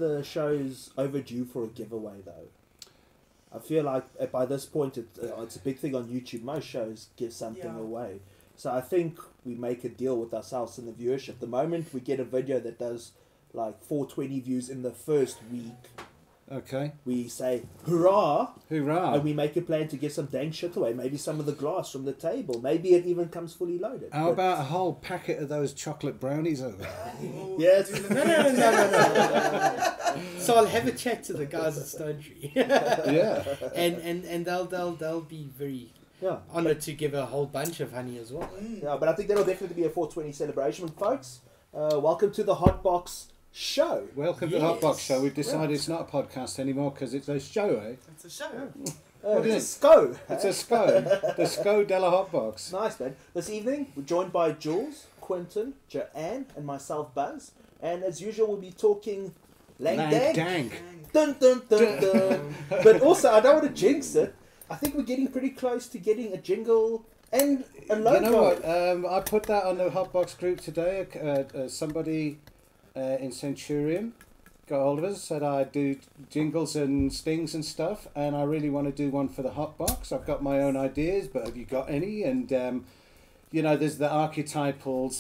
the show's overdue for a giveaway, though. I feel like by this point, it's a big thing on YouTube. Most shows give something away. So I think we make a deal with ourselves and the viewership. The moment we get a video that does like 420 views in the first week, okay, we say, hurrah! Hurrah! And we make a plan to get some dang shit away. Maybe some of the glass from the table. Maybe it even comes fully loaded. How about a whole packet of those chocolate brownies over there? Yes. No. So I'll have a chat to the guys at Stone Tree. Yeah. And they'll be very honoured to give a whole bunch of honey as well. Yeah, but I think that'll definitely be a 420 celebration, folks. Welcome to the HotBox show. Welcome to the HotBox show. We've decided it's not a podcast anymore because it's a show, eh? It's a show. What is it? SCO. It's a SCO. The SCO Della HotBox. Nice, man. This evening, we're joined by Jules, Quintin, Joanne, and myself, Buzz. And as usual, we'll be talking Lang Dang. Dun, dun, dun, dun. But also, I don't want to jinx it. I think we're getting pretty close to getting a jingle and a logo. You know what? I put that on the HotBox group today. Somebody in Centurion got hold of us, said I do jingles and stings and stuff, and I really want to do one for the HotBox. I've got my own ideas, but have you got any? And you know, there's the archetypal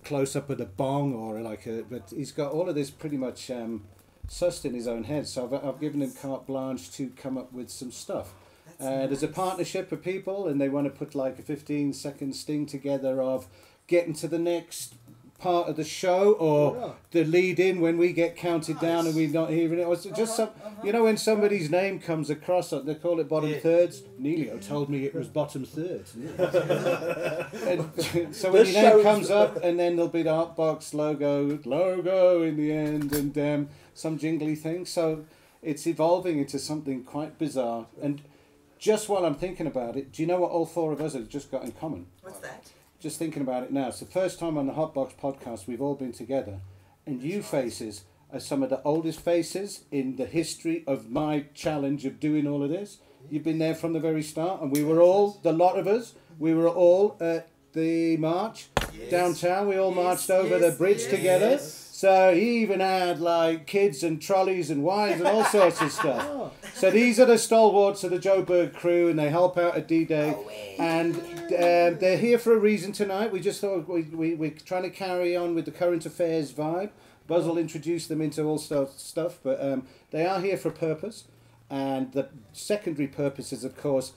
close up of the Bong, or like but he's got all of this pretty much sussed in his own head. So I've given him carte blanche to come up with some stuff. There's a partnership of people, and they want to put like a 15-second sting together of getting to the next part of the show, or the lead in when we get counted down and we're not hearing it. Or just some, you know, when somebody's name comes across, they call it bottom thirds. Neelio told me it was bottom thirds. And so when your name comes up, and then there'll be the HotBox logo in the end, and some jingly thing. So it's evolving into something quite bizarre. And just while I'm thinking about it, do you know what all four of us have just got in common? What's that? Just thinking about it now. It's the first time on the HotBox podcast we've all been together. And you faces are some of the oldest faces in the history of my challenge of doing all of this. You've been there from the very start, and we were all, the lot of us, we were all at the march downtown. We all marched over the bridge together. So he even had like kids and trolleys and wives and all sorts of stuff. So these are the stalwarts of the Joe Berg crew, and they help out at D-Day. And they're here for a reason tonight. We just thought we're trying to carry on with the current affairs vibe. Buzz will introduce them into all stuff, but they are here for a purpose. And the secondary purpose is, of course,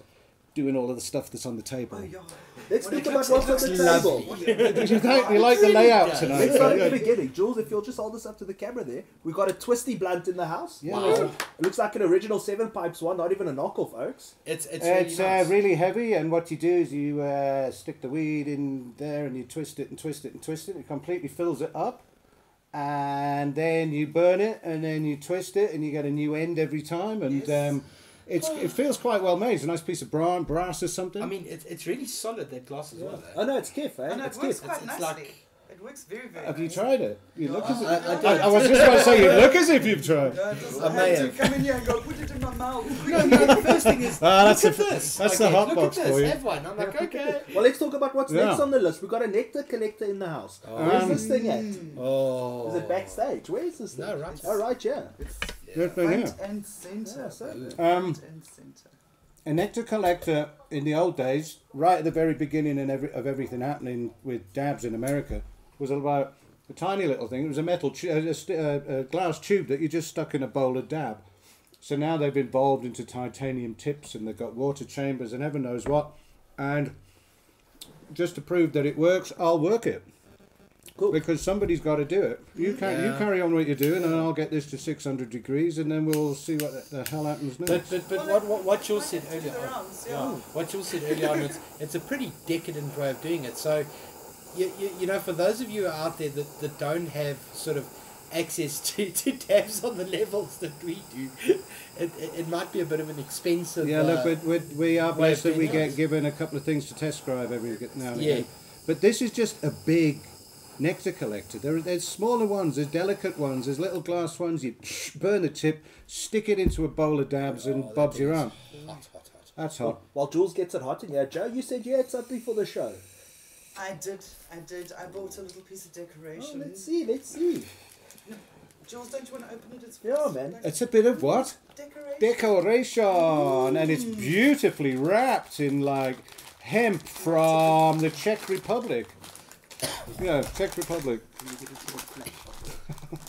doing all of the stuff that's on the table. Let's think about what's on the table. You like the layout tonight? Let's start at the beginning. Jules, if you'll just hold this up to the camera there. We've got a twisty blunt in the house. Yeah. Wow. It looks like an original 7 Pipes one, not even a knockoff, folks. It's really nice. Really heavy, and what you do is you stick the weed in there, and you twist it and twist it and twist it. It completely fills it up. And then you burn it, and then you twist it, and you get a new end every time. And it feels quite well made. It's a nice piece of brass or something. I mean, it's really solid, that glass as well. Oh no, it's kiff, eh? Oh, no, it's it works kiff. quite It's nicely. like... It works very, very Have you nicely. tried it? You look as if... I was just about to say, you look as if you've tried. I had to come in here and go, put it in my mouth. No, the first thing is, that's look at this. That's the Look HotBox at this, for you. have one. I'm like, okay. Well, let's talk about what's Yeah. next on the list. We've got a nectar collector in the house. Where's this thing at? Oh. Is it backstage? Where is this thing? No, right. Oh, right, yeah. Right here. Front and centre. Yeah, so- Front and centre. A nectar collector in the old days, right at the very beginning of everything happening with dabs in America, was about a tiny little thing. It was a metal a glass tube that you just stuck in a bowl of dab. So now they've evolved into titanium tips, and they've got water chambers and heaven knows what. And just to prove that it works, I'll work it. Cool. Because somebody's got to do it. You carry on what you're doing, and I'll get this to 600 degrees, and then we'll see what the hell happens next. But what Jules said earlier on, what Jules said earlier on, it's a pretty decadent way of doing it. So, you know, for those of you out there that don't have sort of access to dabs on the levels that we do, it might be a bit of an expensive. Yeah, look, we are blessed that we get it. given a couple of things to test drive every now and Yeah. again. But this is just a big nectar collector. There's smaller ones, there's delicate ones, there's little glass ones. You burn the tip, stick it into a bowl of dabs, and Bob's your aunt. Hot. That's hot. While Jules gets it hot in here, Joe, you said you had something for the show. I did. I bought a little piece of decoration. Oh, let's see. Jules, don't you want to open it? It's Yeah, man. It's a bit of what? Decoration. And it's beautifully wrapped in like hemp from the Czech Republic. Yeah, Czech Republic.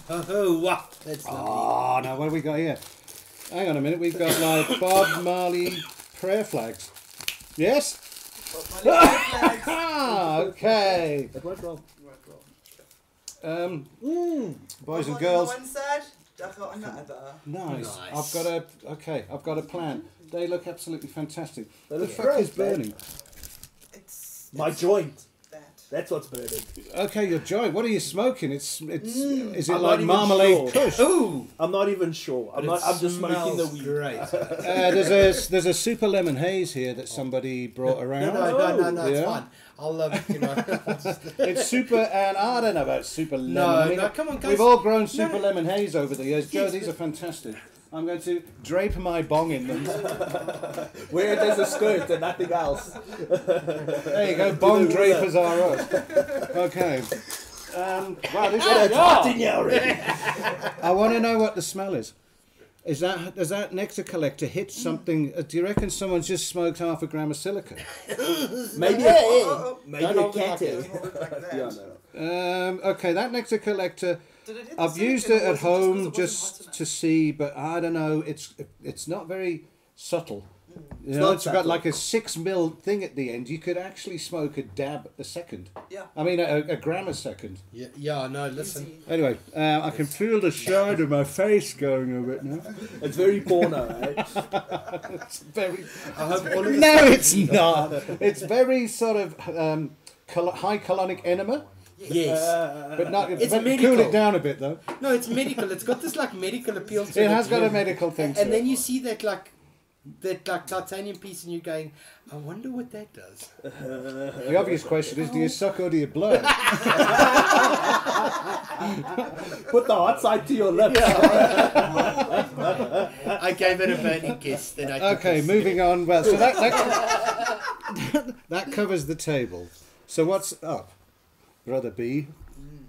Oh, wow. That's lovely. Oh, now what have we got here? Hang on a minute. We've got like Bob Marley prayer flags. Yes? Okay. It won't roll. Boys and girls. On one side, Dagga on the other. Nice. Nice. I've got a plan. They look absolutely fantastic. They The look fuck great, is burning? It's My joint. that. That's what's burning. Okay, your joint. What are you smoking? Is it I'm like not even marmalade sure. kush? Ooh! I'm not even sure. I'm just smoking the weed. Great. There's a super lemon haze here that somebody brought around. No, it's Yeah. fine. I'll you know. It's super, and I don't know about super lemon. I mean, come on, guys. we've all grown super No. lemon haze over the years. Joe, these are fantastic. I'm going to drape my bong in them. Where there's a skirt and nothing else. There you go, bong drapers are us. Okay. Wow, this Get a tot in you already. I want to know what the smell is. Does that nectar collector hit something? Do you reckon someone's just smoked half a gram of silica? Maybe maybe Don't a hold it cat like hair. Doesn't look like that. Yeah, no. Okay, that nectar collector. Did it hit the I've used silicone it or at was just 'cause home it wasn't just hot to enough? see, but I don't know. It's not very subtle. You It's know, not it's got subtle. like a 6 mil thing at the end. You could actually smoke a dab a second. Yeah. I mean, a gram a second. Yeah, no, listen. Easy. Anyway, I can feel the side of my face going a bit now. It's very porno, eh? It's very. I hope all of the No, it's not. It's very sort of high colonic enema, Yes. but not. It's but medical. cool it down a bit though. No, it's medical. It's got this like medical appeal to it. It has got a medical thing to And it. then you see that like titanium piece and you're going, I wonder what that does. The obvious question is, do you suck or do you blow? Put the hot side to your lips. I gave it a burning kiss. Then I took Okay, a sip. moving on. Well, so that covers the table. So what's up, Brother B?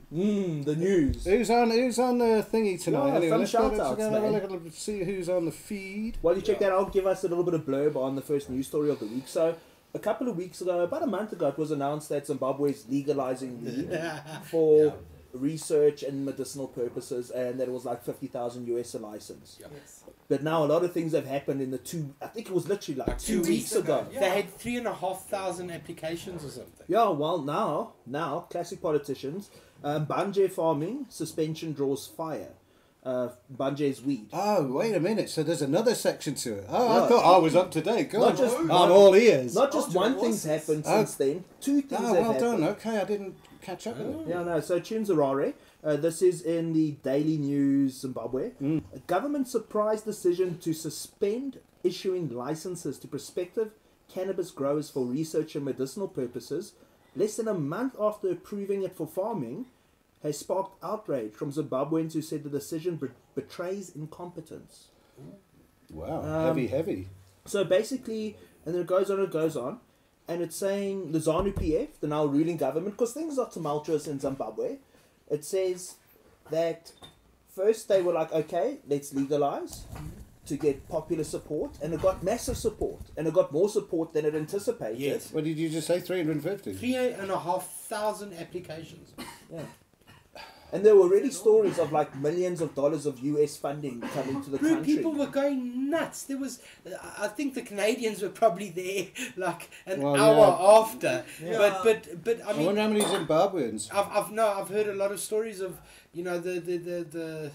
The news. Who's on the thingy tonight? Yeah, anyway, some let's go, shout-outs, have a man. look at see who's on the feed. While you check that out, give us a little bit of blurb on the first news story of the week. So, a couple of weeks ago, about a month ago, it was announced that Zimbabwe is legalizing weed for research and medicinal purposes, and that it was like 50,000 US a license. Yes. But now a lot of things have happened in the I think it was literally like 2 weeks ago. Yeah. They had 3,500 applications or something. Yeah, well, now, classic politicians. Mbanje farming, suspension draws fire. Mbanje's weed. Oh, wait a minute. So there's another section to it. Oh, Yeah. I thought I was up to date. Go Not on. just I'm one- all ears. Not just Oh, one it thing's was. happened Oh. since then, two things Oh, have well happened. done. Okay, I didn't catch up with it. Yeah, no. So Chimzarare, this is in the Daily News Zimbabwe. A government surprise decision to suspend issuing licenses to prospective cannabis growers for research and medicinal purposes, less than a month after approving it for farming, has sparked outrage from Zimbabweans who said the decision betrays incompetence. Wow, heavy. So basically, and then it goes on, and it's saying the ZANU-PF, the now ruling government, because things are tumultuous in Zimbabwe, it says that first they were like, okay, let's legalize to get popular support, and it got massive support, and it got more support than it anticipated. Yes. What did you just say? 350? 3,500 applications. Yeah. And there were already stories of like millions of dollars of US funding coming to the Bro, country. people were going nuts. There was, I think the Canadians were probably there like an Well, hour after. Yeah. But I I wonder how mean, many Zimbabweans. I've heard a lot of stories of, you know, the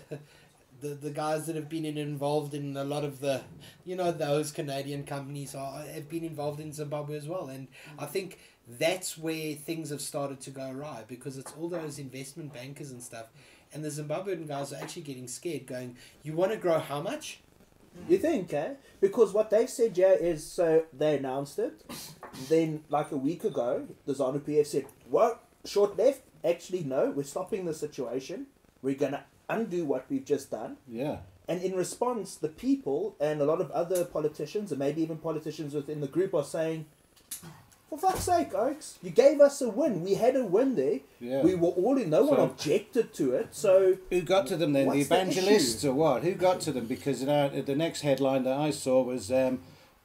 guys that have been involved in a lot of the, you know, those Canadian companies have been involved in Zimbabwe as well, and I think that's where things have started to go awry, because it's all those investment bankers and stuff, and the Zimbabwean guys are actually getting scared, going, you want to grow how much? You think, eh? Because what they've said here is, so they announced it, then like a week ago, the ZANU-PF said, well, short left, actually no, we're stopping the situation, we're going to undo what we've just done. Yeah. And in response, the people and a lot of other politicians, and maybe even politicians within the group, are saying, For fuck's sake, Oaks. You gave us a win. We had a win there. Yeah. We were all in. No one objected to it. So who got to them then? The what's the evangelists issue? or what? Who got to them? Because the next headline that I saw was,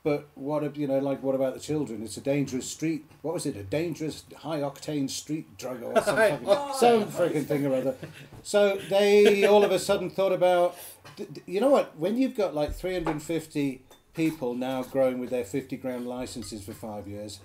but what what about the children? It's a dangerous street. What was it? A dangerous high octane street drug or something? Some freaking thing or other. So they all of a sudden thought about, you know what? When you've got like 350 people now growing with their 50-gram licenses for 5 years.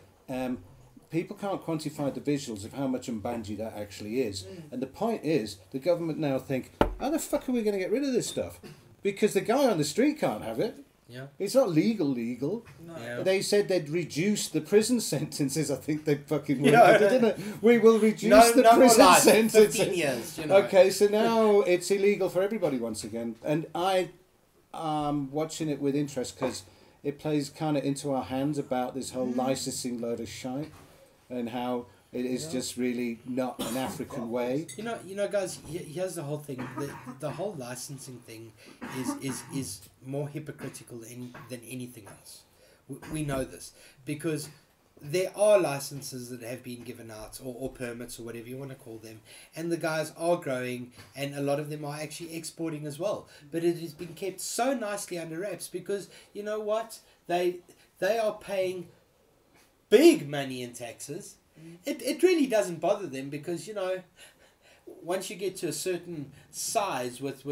People can't quantify the visuals of how much Mbanje that actually is. And the point is, the government now think, how the fuck are we going to get rid of this stuff? Because the guy on the street can't have it. Yeah. It's not legal. No. Yeah. They said they'd reduce the prison sentences. I think they fucking worded it, didn't it? We will reduce the no more prison life, sentences. 15 years, you know. Okay, so now it's illegal for everybody once again. And I'm watching it with interest because it plays kind of into our hands about this whole licensing load of shite and how it is just really not an African way. You know, guys. Here's the whole thing. The whole licensing thing is more hypocritical than anything else. We know this because there are licenses that have been given out or permits or whatever you want to call them, and the guys are growing, and a lot of them are actually exporting as well. But it has been kept so nicely under wraps because you know what, they are paying big money in taxes. It really doesn't bother them because you know, once you get to a certain size with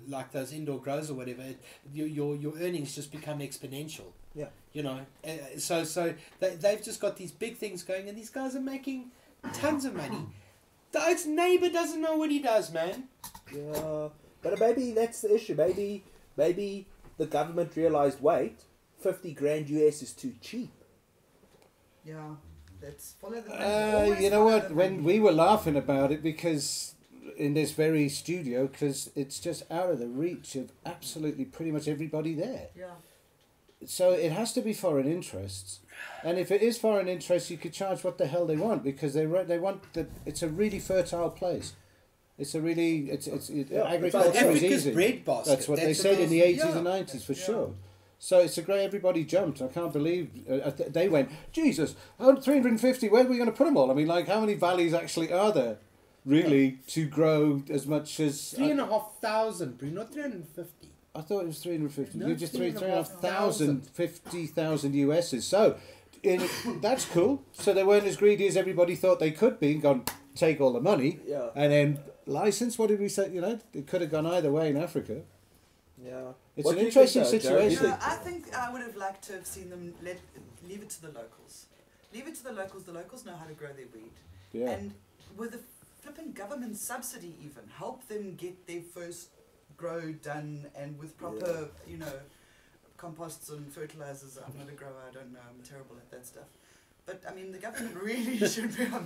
like those indoor grows or whatever, your earnings just become exponential. Yeah. You know, so they've just got these big things going, and these guys are making tons of money. The Oaks neighbor doesn't know what he does, man. Yeah, but maybe that's the issue. Maybe the government realized, wait, 50 grand US is too cheap. Yeah. Let's follow the money. You know what? When we were laughing about it because in this very studio, because it's just out of the reach of absolutely pretty much everybody there. Yeah. So it has to be foreign interests, and if it is foreign interests, you could charge what the hell they want because they want that. It's a really fertile place. It's a really agriculture is Africa's easy. breadbasket. That's what they said in the 80s and 90s for sure. So it's a great. Everybody jumped. I can't believe they went. Jesus, 350. Where are we going to put them all? I mean, like, how many valleys actually are there, really, to grow as much as 3,500, bro, not 350. I thought it was 350. No, You're just 3,500. 50,000 USs. So that's cool. So they weren't as greedy as everybody thought they could be and gone, take all the money. Yeah. And then license, what did we say? You know, it could have gone either way in Africa. Yeah. It's What an do you interesting think, Joe? situation. You know, I think I would have liked to have seen them leave it to the locals. Leave it to the locals. The locals know how to grow their weed. Yeah. And with a flipping government subsidy even, help them get their first grow done and with proper, you know, composts and fertilizers. I'm not a grower, I don't know, I'm terrible at that stuff. But I mean, the government really should be on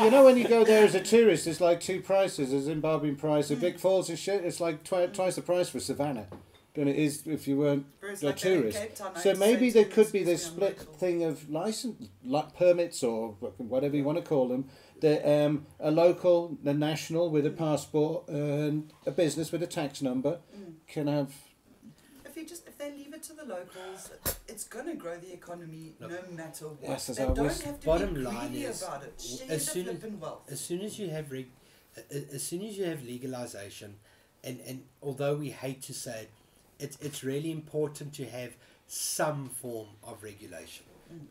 You know, when you go there as a tourist, it's like two prices: a Zimbabwean price, a Big Falls and shit. It's like twice the price for Savannah than it is if you weren't a tourist. So maybe there could be this split thing of license, like permits or whatever you want to call them. The a local, a national with a passport, and a business with a tax number can have. If they leave it to the locals, it's going to grow the economy no matter what. Yes, as they I don't was- have to Bottom be line greedy is, about it. Share as the soon flipping wealth. as soon as you have legalization, and although we hate to say it, it's really important to have some form of regulation,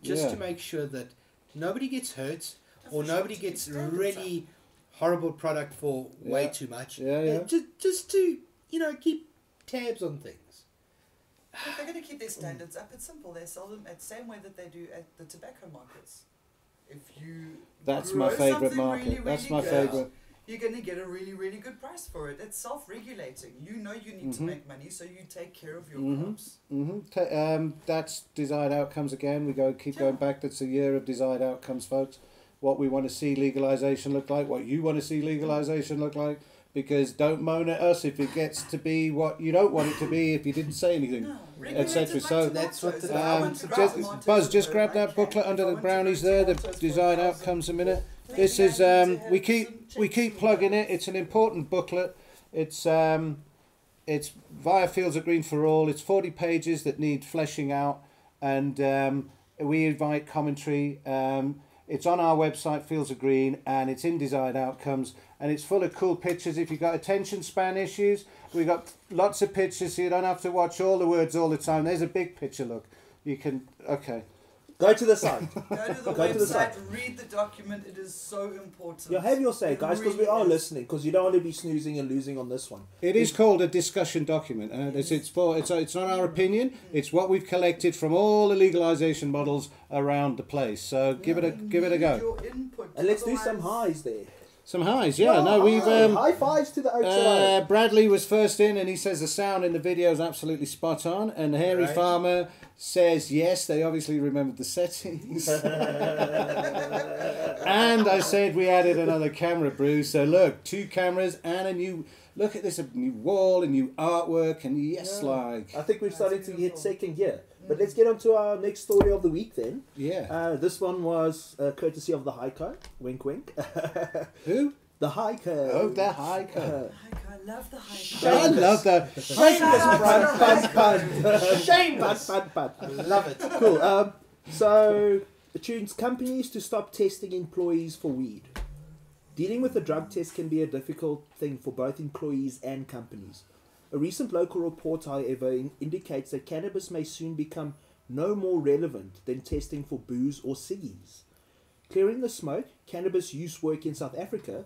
just to make sure that nobody gets hurt or nobody gets really horrible product for way too much. Just to keep tabs on things. If they're going to keep their standards up, it's simple. They sell them at the same way that they do at the tobacco markets. If you That's grow my favourite something market. really, That's really my good, favourite. you're going to get a really, really good price for it. It's self-regulating. You know you need to make money, so you take care of your crops. That's desired outcomes again. We keep going back. That's a year of desired outcomes, folks. What we want to see legalisation look like, what you want to see legalisation look like. Because don't moan at us if it gets to be what you don't want it to be if you didn't say anything, etc. So that's what the Buzz, just grab that booklet under the brownies there. The desired outcomes a minute. This is we keep plugging it. It's an important booklet. It's via Fields of Green for All. It's 40 pages that need fleshing out, and We invite commentary. It's on our website, Fields of Green, and it's in Desired Outcomes, and it's full of cool pictures. If you've got attention span issues, we've got lots of pictures, so you don't have to watch all the words all the time. There's a big picture, look. You can, okay. Go to the site. Go to the website, read the document. It is so important. Yeah, have your say, guys, because we are listening, because you don't want to be snoozing and losing on this one. It is called a discussion document. It's not our opinion. It's what we've collected from all the legalization models around the place. So give it a go. Your input, and let's do some highs there. Some highs, yeah. No, we've high fives to the Oaks. Bradley was first in, and he says the sound in the video is absolutely spot on. And Hairy Farmer says yes, they obviously remembered the settings. And I said we added another camera, Bruce. So look, 2 cameras and a new. Look at this, a new wall, a new artwork, and like. I think we're starting to hit second gear. But let's get on to our next story of the week then. Yeah. This one was courtesy of the hiker. Wink, wink. Who? The hiker. Oh, the hiker. I love the hiker. I love the shameless pun. I love it. Cool. So it tunes companies to stop testing employees for weed. Dealing with a drug test can be a difficult thing for both employees and companies. A recent local report, however, indicates that cannabis may soon become no more relevant than testing for booze or ciggies. Clearing the Smoke, Cannabis Use Work in South Africa,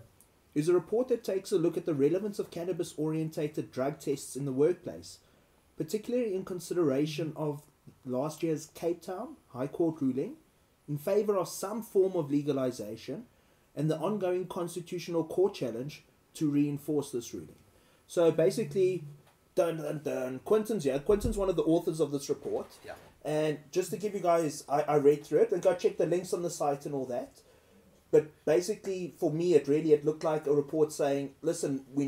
is a report that takes a look at the relevance of cannabis-orientated drug tests in the workplace, particularly in consideration of last year's Cape Town High Court ruling in favour of some form of legalisation and the ongoing constitutional court challenge to reinforce this ruling. So basically, Quintin's here. Quintin's one of the authors of this report. Yeah. And just to give you guys, I read through it and go check the links on the site and all that. But basically, for me, it looked like a report saying, listen, we